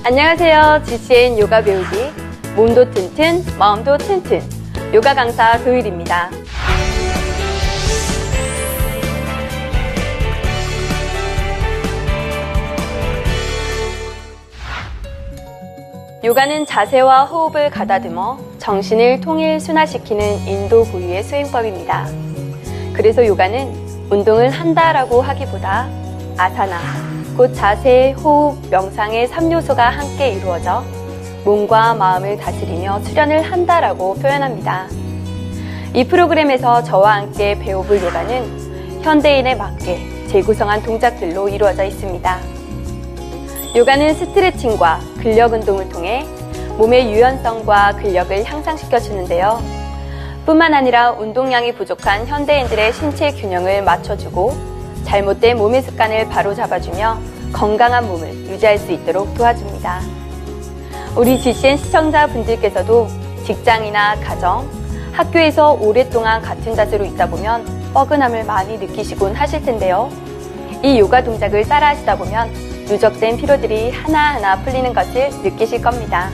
안녕하세요. GCN 요가 배우기 몸도 튼튼, 마음도 튼튼 요가 강사 도율입니다. 요가는 자세와 호흡을 가다듬어 정신을 통일 순화시키는 인도 고유의 수행법입니다. 그래서 요가는 운동을 한다라고 하기보다 아사나, 곧 자세, 호흡, 명상의 3요소가 함께 이루어져 몸과 마음을 다스리며 수련을 한다라고 표현합니다. 이 프로그램에서 저와 함께 배워볼 요가는 현대인에 맞게 재구성한 동작들로 이루어져 있습니다. 요가는 스트레칭과 근력 운동을 통해 몸의 유연성과 근력을 향상시켜 주는데요. 뿐만 아니라 운동량이 부족한 현대인들의 신체 균형을 맞춰주고 잘못된 몸의 습관을 바로잡아주며 건강한 몸을 유지할 수 있도록 도와줍니다. 우리 GCN 시청자분들께서도 직장이나 가정, 학교에서 오랫동안 같은 자세로 있다 보면 뻐근함을 많이 느끼시곤 하실 텐데요. 이 요가 동작을 따라 하시다 보면 누적된 피로들이 하나하나 풀리는 것을 느끼실 겁니다.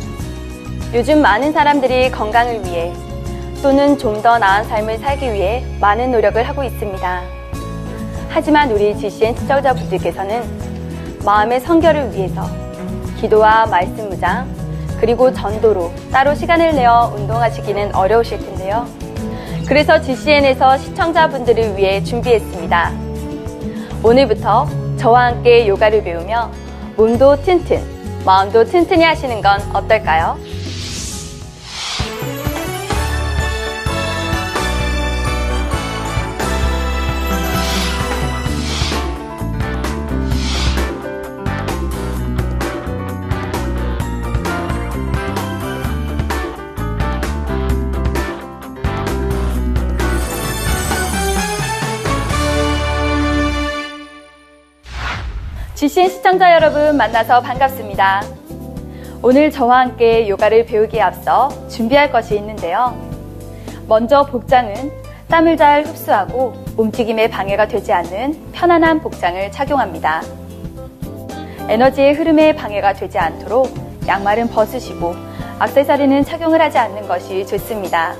요즘 많은 사람들이 건강을 위해 또는 좀 더 나은 삶을 살기 위해 많은 노력을 하고 있습니다. 하지만 우리 GCN 시청자분들께서는 마음의 성결을 위해서 기도와 말씀 무장, 그리고 전도로 따로 시간을 내어 운동하시기는 어려우실 텐데요. 그래서 GCN에서 시청자분들을 위해 준비했습니다. 오늘부터 저와 함께 요가를 배우며 몸도 튼튼, 마음도 튼튼히 하시는 건 어떨까요? GCN 시청자 여러분 만나서 반갑습니다. 오늘 저와 함께 요가를 배우기에 앞서 준비할 것이 있는데요. 먼저 복장은 땀을 잘 흡수하고 움직임에 방해가 되지 않는 편안한 복장을 착용합니다. 에너지의 흐름에 방해가 되지 않도록 양말은 벗으시고 액세서리는 착용을 하지 않는 것이 좋습니다.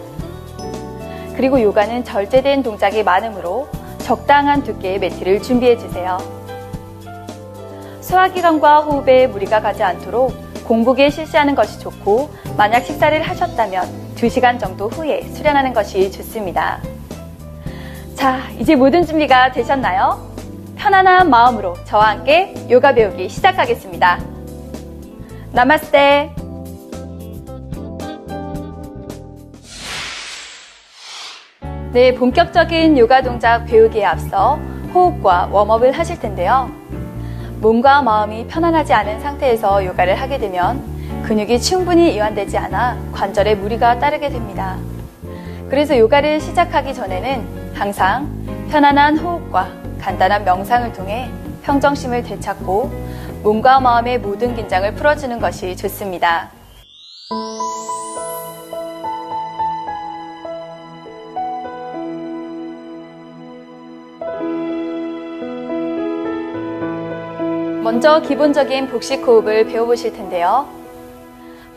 그리고 요가는 절제된 동작이 많으므로 적당한 두께의 매트를 준비해 주세요. 소화기관과 호흡에 무리가 가지 않도록 공복에 실시하는 것이 좋고, 만약 식사를 하셨다면 2시간 정도 후에 수련하는 것이 좋습니다. 자, 이제 모든 준비가 되셨나요? 편안한 마음으로 저와 함께 요가 배우기 시작하겠습니다. 나마스테. 네, 본격적인 요가 동작 배우기에 앞서 호흡과 웜업을 하실 텐데요. 몸과 마음이 편안하지 않은 상태에서 요가를 하게 되면 근육이 충분히 이완되지 않아 관절에 무리가 따르게 됩니다. 그래서 요가를 시작하기 전에는 항상 편안한 호흡과 간단한 명상을 통해 평정심을 되찾고 몸과 마음의 모든 긴장을 풀어주는 것이 좋습니다. 먼저 기본적인 복식호흡을 배워보실 텐데요.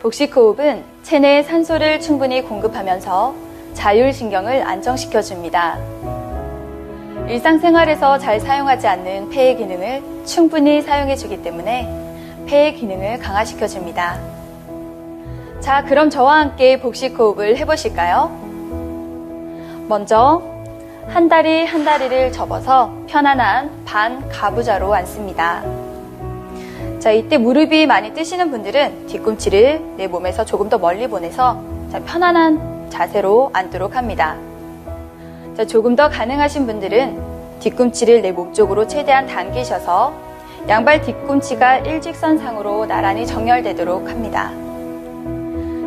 복식호흡은 체내에 산소를 충분히 공급하면서 자율신경을 안정시켜줍니다. 일상생활에서 잘 사용하지 않는 폐의 기능을 충분히 사용해주기 때문에 폐의 기능을 강화시켜줍니다. 자, 그럼 저와 함께 복식호흡을 해보실까요? 먼저 한 다리 한 다리를 접어서 편안한 반가부좌로 앉습니다. 자, 이때 무릎이 많이 뜨시는 분들은 뒤꿈치를 내 몸에서 조금 더 멀리 보내서 편안한 자세로 앉도록 합니다. 자, 조금 더 가능하신 분들은 뒤꿈치를 내 몸 쪽으로 최대한 당기셔서 양발 뒤꿈치가 일직선상으로 나란히 정렬되도록 합니다.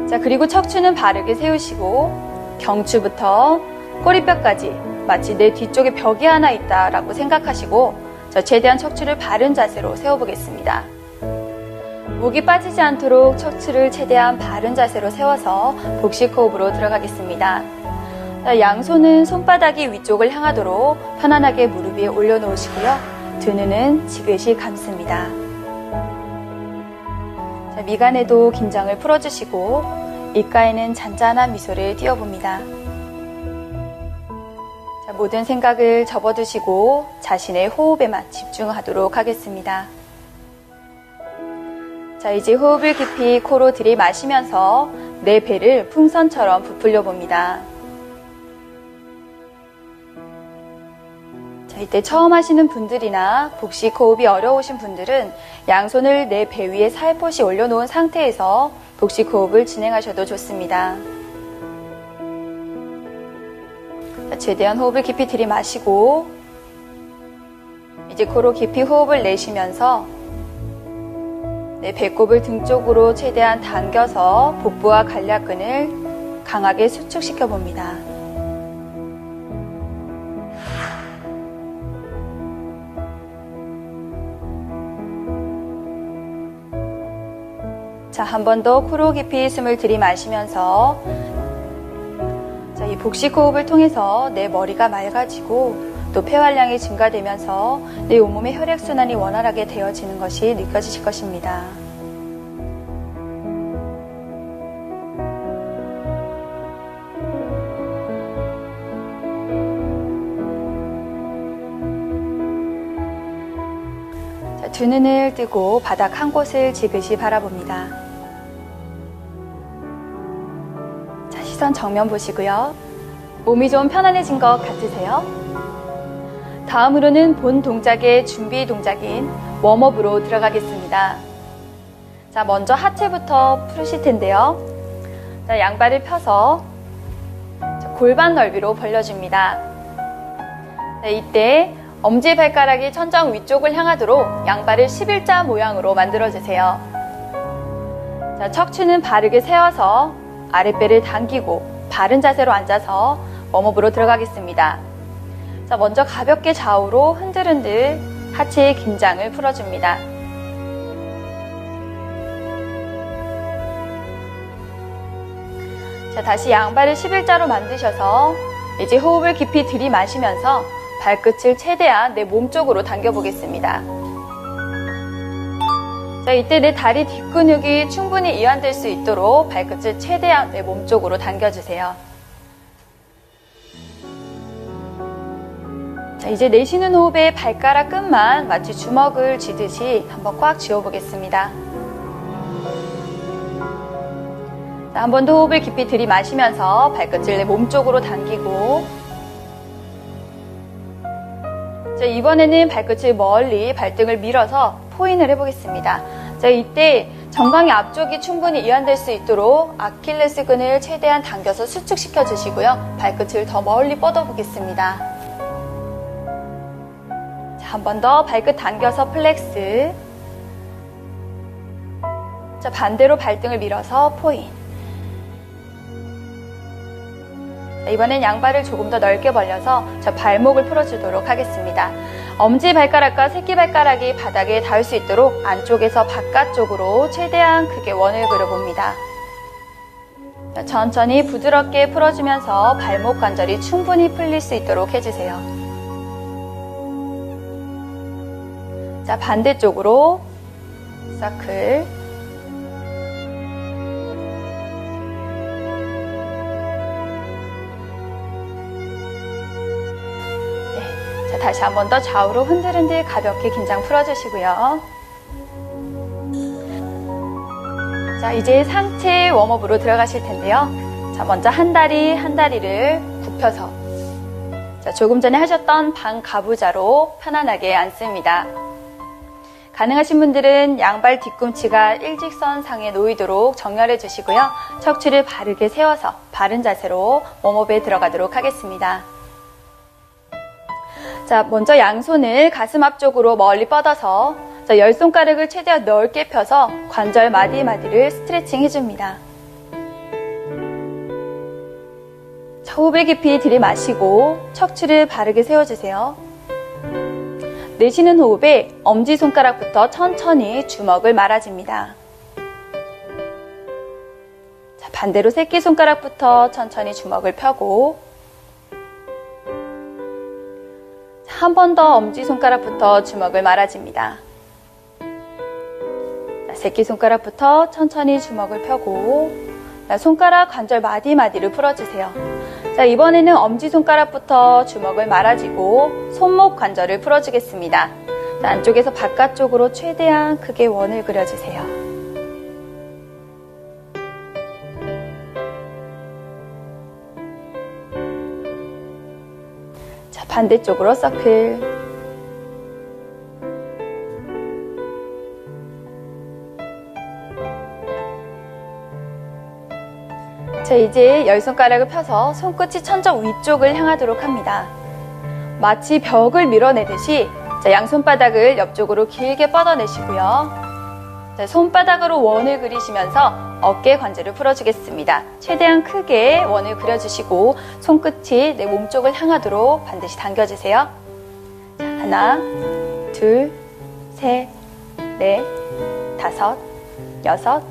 자, 그리고 척추는 바르게 세우시고 경추부터 꼬리뼈까지 마치 내 뒤쪽에 벽이 하나 있다라고 생각하시고 최대한 척추를 바른 자세로 세워보겠습니다. 목이 빠지지 않도록 척추를 최대한 바른 자세로 세워서 복식호흡으로 들어가겠습니다. 양손은 손바닥이 위쪽을 향하도록 편안하게 무릎 위에 올려놓으시고요. 두 눈은 지그시 감습니다. 미간에도 긴장을 풀어주시고 입가에는 잔잔한 미소를 띄워봅니다. 모든 생각을 접어두시고 자신의 호흡에만 집중하도록 하겠습니다. 자, 이제 호흡을 깊이 코로 들이마시면서 내 배를 풍선처럼 부풀려 봅니다. 자, 이때 처음 하시는 분들이나 복식 호흡이 어려우신 분들은 양손을 내 배 위에 살포시 올려놓은 상태에서 복식 호흡을 진행하셔도 좋습니다. 자, 최대한 호흡을 깊이 들이마시고 이제 코로 깊이 호흡을 내쉬면서 내 배꼽을 등 쪽으로 최대한 당겨서 복부와 관략근을 강하게 수축시켜 봅니다. 자, 한 번 더 코로 깊이 숨을 들이마시면서 자, 이 복식 호흡을 통해서 내 머리가 맑아지고 또 폐활량이 증가되면서 내 온몸의 혈액순환이 원활하게 되어지는 것이 느껴지실 것입니다. 자, 두 눈을 뜨고 바닥 한 곳을 지그시 바라봅니다. 자, 시선 정면 보시고요. 몸이 좀 편안해진 것 같으세요? 다음으로는 본 동작의 준비 동작인 웜업으로 들어가겠습니다. 자, 먼저 하체부터 푸르실 텐데요. 자, 양발을 펴서 골반 넓이로 벌려줍니다. 자, 이때 엄지발가락이 천장 위쪽을 향하도록 양발을 11자 모양으로 만들어주세요. 자, 척추는 바르게 세워서 아랫배를 당기고 바른 자세로 앉아서 웜업으로 들어가겠습니다. 자, 먼저 가볍게 좌우로 흔들흔들 하체의 긴장을 풀어줍니다. 자, 다시 양발을 11자로 만드셔서 이제 호흡을 깊이 들이마시면서 발끝을 최대한 내 몸 쪽으로 당겨보겠습니다. 자, 이때 내 다리 뒷근육이 충분히 이완될 수 있도록 발끝을 최대한 내 몸 쪽으로 당겨주세요. 자, 이제 내쉬는 호흡에 발가락 끝만 마치 주먹을 쥐듯이 한번 꽉 쥐어보겠습니다. 자, 한 번 더 호흡을 깊이 들이마시면서 발끝을 내 몸 쪽으로 당기고 자, 이번에는 발끝을 멀리 발등을 밀어서 포인을 해보겠습니다. 자, 이때 정강이 앞쪽이 충분히 이완될 수 있도록 아킬레스근을 최대한 당겨서 수축시켜 주시고요. 발끝을 더 멀리 뻗어 보겠습니다. 한 번 더 발끝 당겨서 플렉스. 자, 반대로 발등을 밀어서 포인. 자, 이번엔 양발을 조금 더 넓게 벌려서 자, 발목을 풀어주도록 하겠습니다. 엄지발가락과 새끼발가락이 바닥에 닿을 수 있도록 안쪽에서 바깥쪽으로 최대한 크게 원을 그려봅니다. 자, 천천히 부드럽게 풀어주면서 발목 관절이 충분히 풀릴 수 있도록 해주세요. 자, 반대쪽으로 서클. 네, 자, 다시 한 번 더 좌우로 흔들흔들 가볍게 긴장 풀어주시고요. 자, 이제 상체 웜업으로 들어가실 텐데요. 자, 먼저 한 다리를 굽혀서 자, 조금 전에 하셨던 반가부좌로 편안하게 앉습니다. 가능하신 분들은 양발 뒤꿈치가 일직선 상에 놓이도록 정렬해 주시고요. 척추를 바르게 세워서 바른 자세로 웜업에 들어가도록 하겠습니다. 자, 먼저 양손을 가슴 앞쪽으로 멀리 뻗어서 자, 10손가락을 최대한 넓게 펴서 관절 마디마디를 스트레칭 해줍니다. 자, 호흡을 깊이 들이마시고 척추를 바르게 세워주세요. 내쉬는 호흡에 엄지손가락부터 천천히 주먹을 말아줍니다. 자, 반대로 새끼손가락부터 천천히 주먹을 펴고 한 번 더 엄지손가락부터 주먹을 말아줍니다. 새끼손가락부터 천천히 주먹을 펴고 손가락 관절 마디마디를 풀어주세요. 자, 이번에는 엄지손가락부터 주먹을 말아주고 손목 관절을 풀어주겠습니다. 자, 안쪽에서 바깥쪽으로 최대한 크게 원을 그려주세요. 자, 반대쪽으로 서클. 자, 이제 10손가락을 펴서 손끝이 천정 위쪽을 향하도록 합니다. 마치 벽을 밀어내듯이 자, 양손바닥을 옆쪽으로 길게 뻗어내시고요. 자, 손바닥으로 원을 그리시면서 어깨 관절을 풀어주겠습니다. 최대한 크게 원을 그려주시고 손끝이 내 몸쪽을 향하도록 반드시 당겨주세요. 자, 하나, 둘, 셋, 넷, 다섯, 여섯,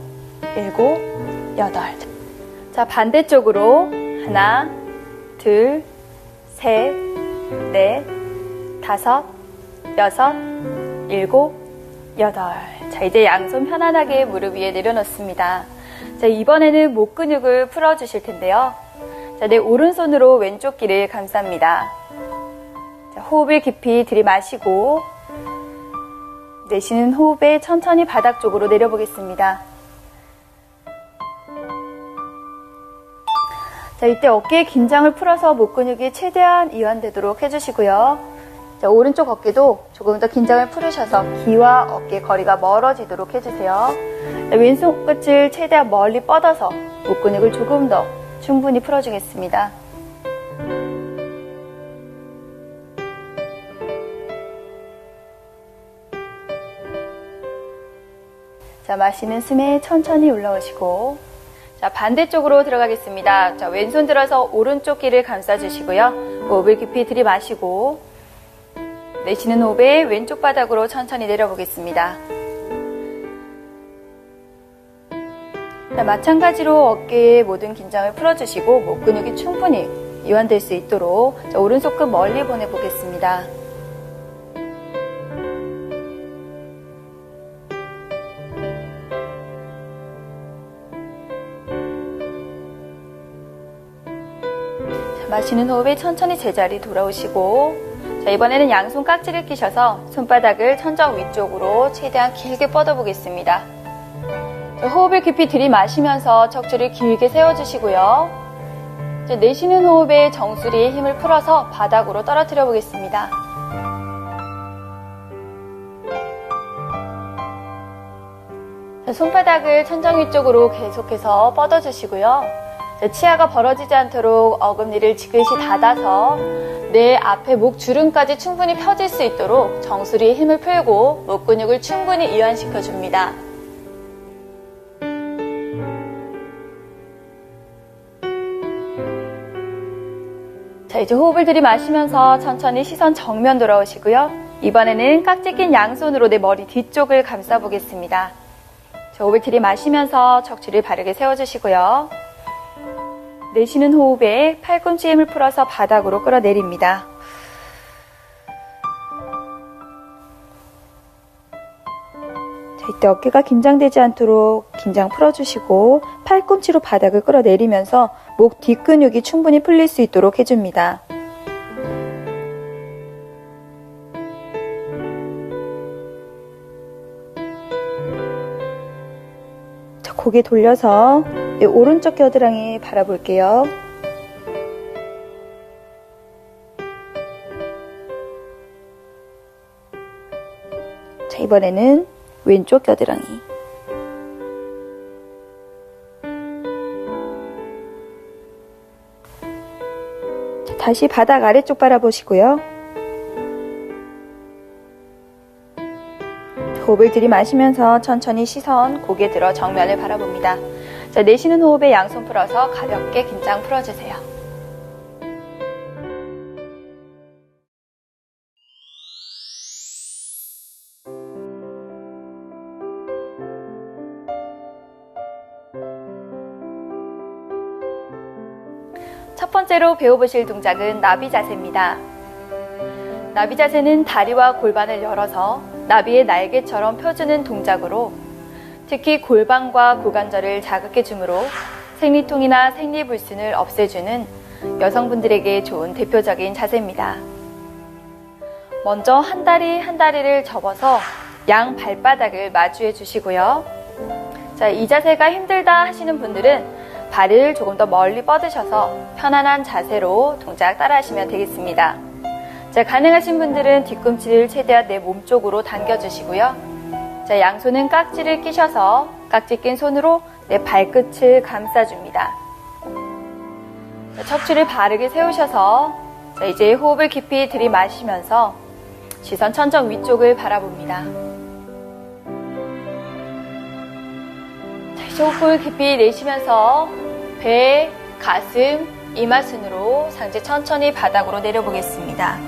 일곱, 여덟. 자, 반대쪽으로 하나, 둘, 셋, 넷, 다섯, 여섯, 일곱, 여덟. 자, 이제 양손 편안하게 무릎 위에 내려놓습니다. 자, 이번에는 목 근육을 풀어주실 텐데요. 자, 내 오른손으로 왼쪽 귀를 감쌉니다. 자, 호흡을 깊이 들이마시고 내쉬는 호흡에 천천히 바닥 쪽으로 내려보겠습니다. 자, 이때 어깨의 긴장을 풀어서 목 근육이 최대한 이완되도록 해주시고요. 자, 오른쪽 어깨도 조금 더 긴장을 풀으셔서 귀와 어깨 거리가 멀어지도록 해주세요. 자, 왼손 끝을 최대한 멀리 뻗어서 목 근육을 조금 더 충분히 풀어주겠습니다. 자, 마시는 숨에 천천히 올라오시고 자, 반대쪽으로 들어가겠습니다. 자, 왼손 들어서 오른쪽 귀를 감싸주시고요. 호흡을 깊이 들이마시고 내쉬는 호흡에 왼쪽 바닥으로 천천히 내려보겠습니다. 자, 마찬가지로 어깨의 모든 긴장을 풀어주시고 목 근육이 충분히 이완될 수 있도록 자, 오른손 끝 멀리 보내보겠습니다. 마시는 호흡에 천천히 제자리 돌아오시고 자, 이번에는 양손 깍지를 끼셔서 손바닥을 천정 위쪽으로 최대한 길게 뻗어보겠습니다. 자, 호흡을 깊이 들이마시면서 척추를 길게 세워주시고요. 자, 내쉬는 호흡에 정수리에 힘을 풀어서 바닥으로 떨어뜨려 보겠습니다. 자, 손바닥을 천정 위쪽으로 계속해서 뻗어주시고요. 치아가 벌어지지 않도록 어금니를 지그시 닫아서 내 앞에 목 주름까지 충분히 펴질 수 있도록 정수리에 힘을 풀고 목 근육을 충분히 이완시켜 줍니다. 자, 이제 호흡을 들이마시면서 천천히 시선 정면 돌아오시고요. 이번에는 깍지 낀 양손으로 내 머리 뒤쪽을 감싸 보겠습니다. 자, 호흡을 들이마시면서 척추를 바르게 세워주시고요. 내쉬는 호흡에 팔꿈치에 힘을 풀어서 바닥으로 끌어내립니다. 자, 이때 어깨가 긴장되지 않도록 긴장 풀어주시고 팔꿈치로 바닥을 끌어내리면서 목 뒷근육이 충분히 풀릴 수 있도록 해줍니다. 자, 고개 돌려서 오른쪽 겨드랑이 바라볼게요. 자, 이번에는 왼쪽 겨드랑이. 자, 다시 바닥 아래쪽 바라보시고요. 호흡을 들이마시면서 천천히 시선 고개 들어 정면을 바라봅니다. 자, 내쉬는 호흡에 양손 풀어서 가볍게 긴장 풀어주세요. 첫 번째로 배워보실 동작은 나비 자세입니다. 나비 자세는 다리와 골반을 열어서 나비의 날개처럼 펴주는 동작으로 특히 골반과 고관절을 자극해 주므로 생리통이나 생리불순을 없애주는 여성분들에게 좋은 대표적인 자세입니다. 먼저 한 다리 한 다리를 접어서 양 발바닥을 마주해 주시고요. 자, 이 자세가 힘들다 하시는 분들은 발을 조금 더 멀리 뻗으셔서 편안한 자세로 동작 따라 하시면 되겠습니다. 자, 가능하신 분들은 뒤꿈치를 최대한 내 몸 쪽으로 당겨주시고요. 자, 양손은 깍지를 끼셔서 깍지 낀 손으로 내 발끝을 감싸줍니다. 자, 척추를 바르게 세우셔서 자, 이제 호흡을 깊이 들이마시면서 시선 천정 위쪽을 바라봅니다. 자, 이제 호흡을 깊이 내쉬면서 배, 가슴, 이마순으로 상체 천천히 바닥으로 내려보겠습니다.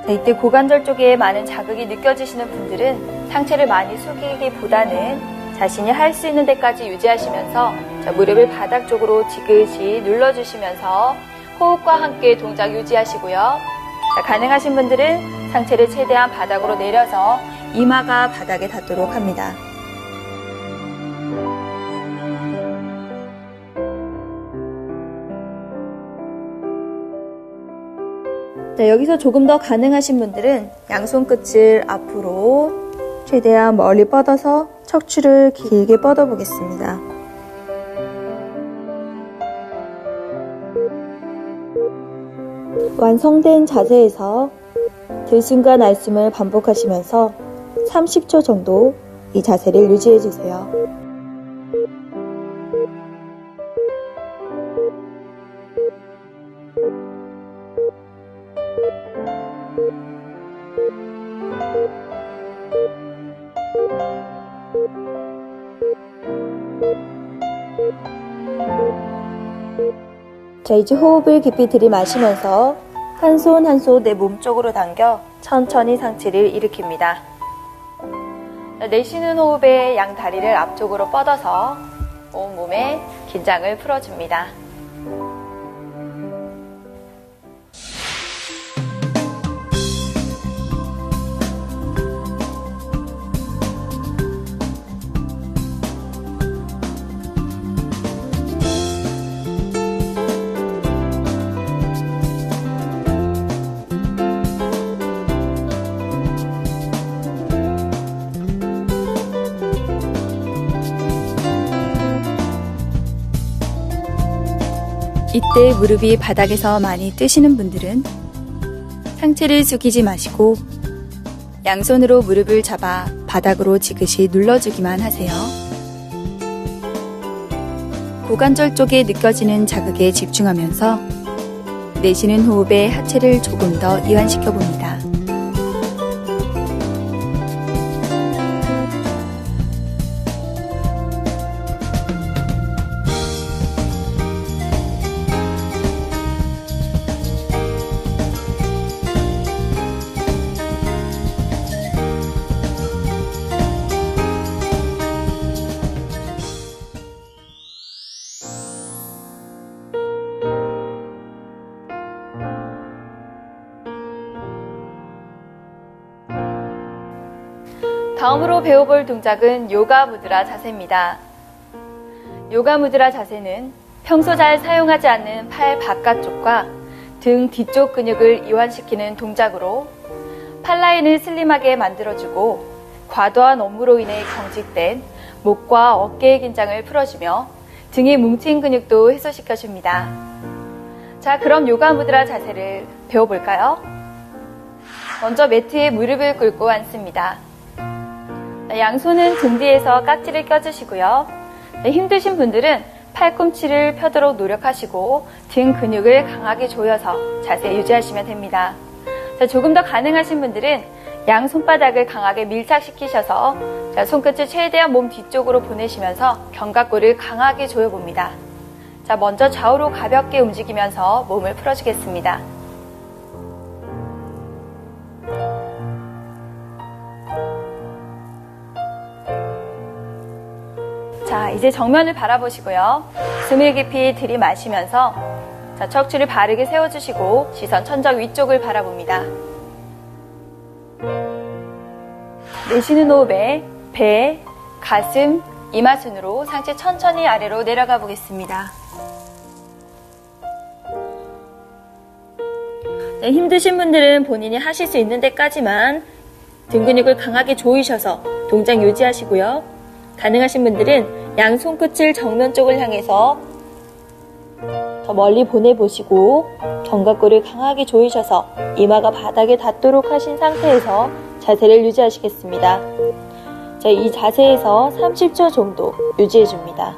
자, 이때 고관절 쪽에 많은 자극이 느껴지시는 분들은 상체를 많이 숙이기보다는 자신이 할 수 있는 데까지 유지하시면서 자, 무릎을 바닥 쪽으로 지그시 눌러주시면서 호흡과 함께 동작 유지하시고요. 자, 가능하신 분들은 상체를 최대한 바닥으로 내려서 이마가 바닥에 닿도록 합니다. 자, 여기서 조금 더 가능하신 분들은 양손 끝을 앞으로 최대한 멀리 뻗어서 척추를 길게 뻗어보겠습니다. 완성된 자세에서 들숨과 날숨을 반복하시면서 30초 정도 이 자세를 유지해주세요. 자, 이제 호흡을 깊이 들이마시면서 한 손 한 손 내 몸 쪽으로 당겨 천천히 상체를 일으킵니다. 자, 내쉬는 호흡에 양 다리를 앞쪽으로 뻗어서 온몸에 긴장을 풀어줍니다. 이때 무릎이 바닥에서 많이 뜨시는 분들은 상체를 숙이지 마시고 양손으로 무릎을 잡아 바닥으로 지그시 눌러주기만 하세요. 고관절 쪽에 느껴지는 자극에 집중하면서 내쉬는 호흡에 하체를 조금 더 이완시켜 봅니다. 다음으로 배워볼 동작은 요가 무드라 자세입니다. 요가 무드라 자세는 평소 잘 사용하지 않는 팔 바깥쪽과 등 뒤쪽 근육을 이완시키는 동작으로 팔 라인을 슬림하게 만들어주고 과도한 업무로 인해 경직된 목과 어깨의 긴장을 풀어주며 등의 뭉친 근육도 해소시켜줍니다. 자, 그럼 요가 무드라 자세를 배워볼까요? 먼저 매트에 무릎을 꿇고 앉습니다. 양손은 등 뒤에서 깍지를 껴주시고요. 힘드신 분들은 팔꿈치를 펴도록 노력하시고 등 근육을 강하게 조여서 자세 유지하시면 됩니다. 자, 조금 더 가능하신 분들은 양 손바닥을 강하게 밀착시키셔서 손끝을 최대한 몸 뒤쪽으로 보내시면서 견갑골을 강하게 조여봅니다. 자, 먼저 좌우로 가볍게 움직이면서 몸을 풀어주겠습니다. 자, 이제 정면을 바라보시고요. 숨을 깊이 들이마시면서 자, 척추를 바르게 세워주시고 시선 천정 위쪽을 바라봅니다. 내쉬는 호흡에 배, 가슴, 이마 순으로 상체 천천히 아래로 내려가 보겠습니다. 네, 힘드신 분들은 본인이 하실 수 있는 데까지만 등 근육을 강하게 조이셔서 동작 유지하시고요. 가능하신 분들은 양 손끝을 정면 쪽을 향해서 더 멀리 보내보시고 견갑골을 강하게 조이셔서 이마가 바닥에 닿도록 하신 상태에서 자세를 유지하시겠습니다. 자, 이 자세에서 30초 정도 유지해줍니다.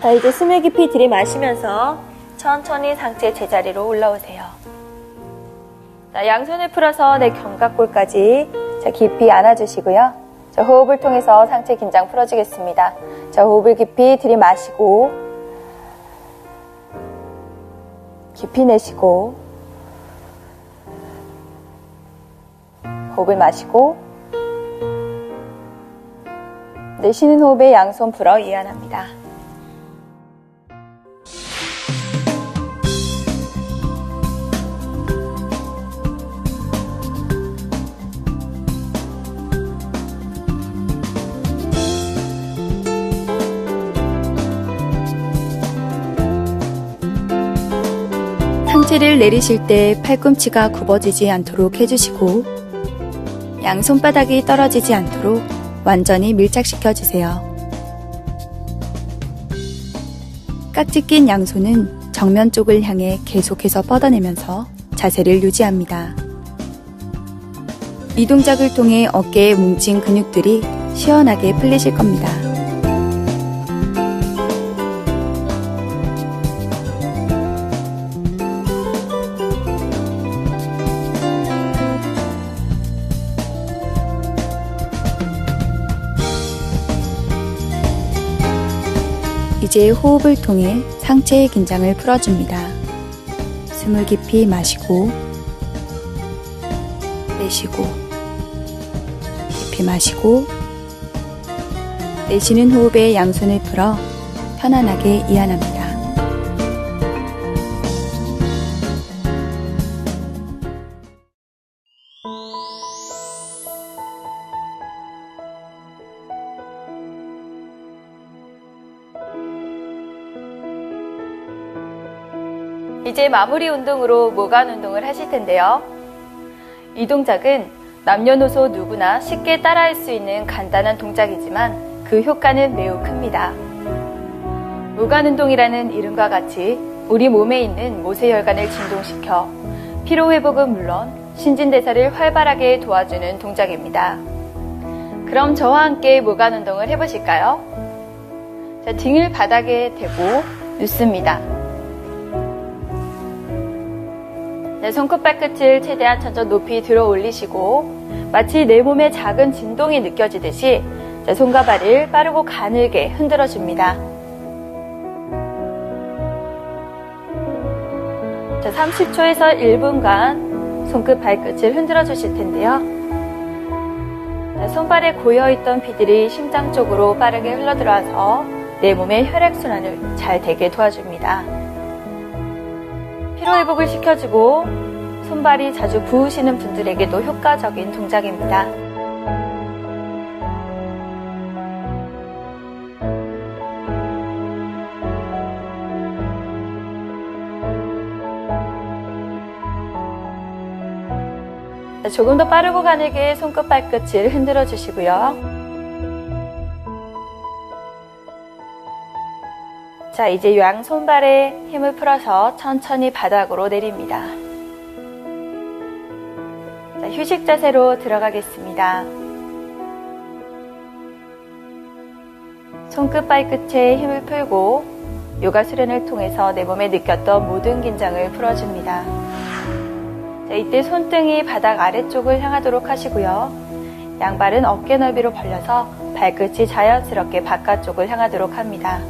자, 이제 숨을 깊이 들이마시면서 천천히 상체 제자리로 올라오세요. 자, 양손을 풀어서 내 견갑골까지 자, 깊이 안아주시고요. 자, 호흡을 통해서 상체 긴장 풀어주겠습니다. 자, 호흡을 깊이 들이마시고 깊이 내쉬고 호흡을 마시고 내쉬는 호흡에 양손 풀어 이완합니다. 상체를 내리실 때 팔꿈치가 굽어지지 않도록 해주시고 양 손바닥이 떨어지지 않도록 완전히 밀착시켜주세요. 깍지 낀 양손은 정면 쪽을 향해 계속해서 뻗어내면서 자세를 유지합니다. 이 동작을 통해 어깨에 뭉친 근육들이 시원하게 풀리실 겁니다. 이제 호흡을 통해 상체의 긴장을 풀어줍니다. 숨을 깊이 마시고 내쉬고 깊이 마시고 내쉬는 호흡에 양손을 풀어 편안하게 이완합니다. 이제 마무리 운동으로 모관 운동을 하실 텐데요. 이 동작은 남녀노소 누구나 쉽게 따라할 수 있는 간단한 동작이지만 그 효과는 매우 큽니다. 모관 운동이라는 이름과 같이 우리 몸에 있는 모세혈관을 진동시켜 피로회복은 물론 신진대사를 활발하게 도와주는 동작입니다. 그럼 저와 함께 모관 운동을 해보실까요? 자, 등을 바닥에 대고 눕습니다. 네, 손끝 발끝을 최대한 천천히 높이 들어 올리시고 마치 내 몸에 작은 진동이 느껴지듯이 자, 손과 발을 빠르고 가늘게 흔들어 줍니다. 자, 30초에서 1분간 손끝 발끝을 흔들어 주실 텐데요. 자, 손발에 고여있던 피들이 심장 쪽으로 빠르게 흘러들어와서 내 몸의 혈액순환을 잘 되게 도와줍니다. 피로회복을 시켜주고 손발이 자주 부으시는 분들에게도 효과적인 동작입니다. 조금 더 빠르고 가늘게 손끝 발끝을 흔들어 주시고요. 자, 이제 양손발에 힘을 풀어서 천천히 바닥으로 내립니다. 자, 휴식 자세로 들어가겠습니다. 손끝 발끝에 힘을 풀고 요가 수련을 통해서 내 몸에 느꼈던 모든 긴장을 풀어줍니다. 자, 이때 손등이 바닥 아래쪽을 향하도록 하시고요. 양발은 어깨 넓이로 벌려서 발끝이 자연스럽게 바깥쪽을 향하도록 합니다.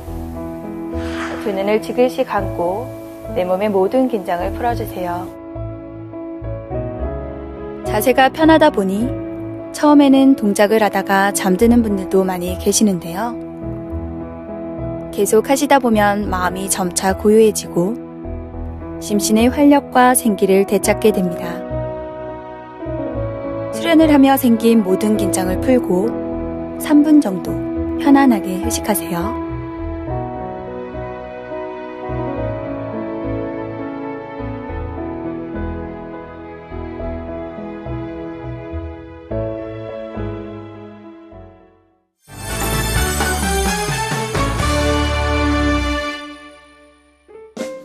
두 눈을 지그시 감고 내 몸의 모든 긴장을 풀어주세요. 자세가 편하다 보니 처음에는 동작을 하다가 잠드는 분들도 많이 계시는데요. 계속 하시다 보면 마음이 점차 고요해지고 심신의 활력과 생기를 되찾게 됩니다. 수련을 하며 생긴 모든 긴장을 풀고 3분 정도 편안하게 휴식하세요.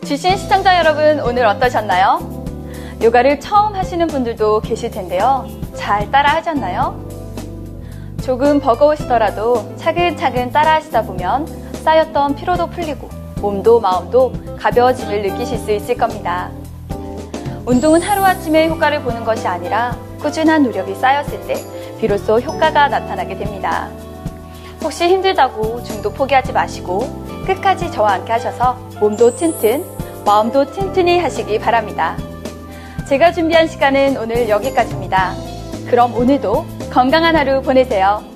주신 시청자 여러분, 오늘 어떠셨나요? 요가를 처음 하시는 분들도 계실 텐데요. 잘 따라 하셨나요? 조금 버거우시더라도 차근차근 따라 하시다 보면 쌓였던 피로도 풀리고 몸도 마음도 가벼워짐을 느끼실 수 있을 겁니다. 운동은 하루아침에 효과를 보는 것이 아니라 꾸준한 노력이 쌓였을 때 비로소 효과가 나타나게 됩니다. 혹시 힘들다고 중도 포기하지 마시고 끝까지 저와 함께 하셔서 몸도 튼튼, 마음도 튼튼히 하시기 바랍니다. 제가 준비한 시간은 오늘 여기까지입니다. 그럼 오늘도 건강한 하루 보내세요.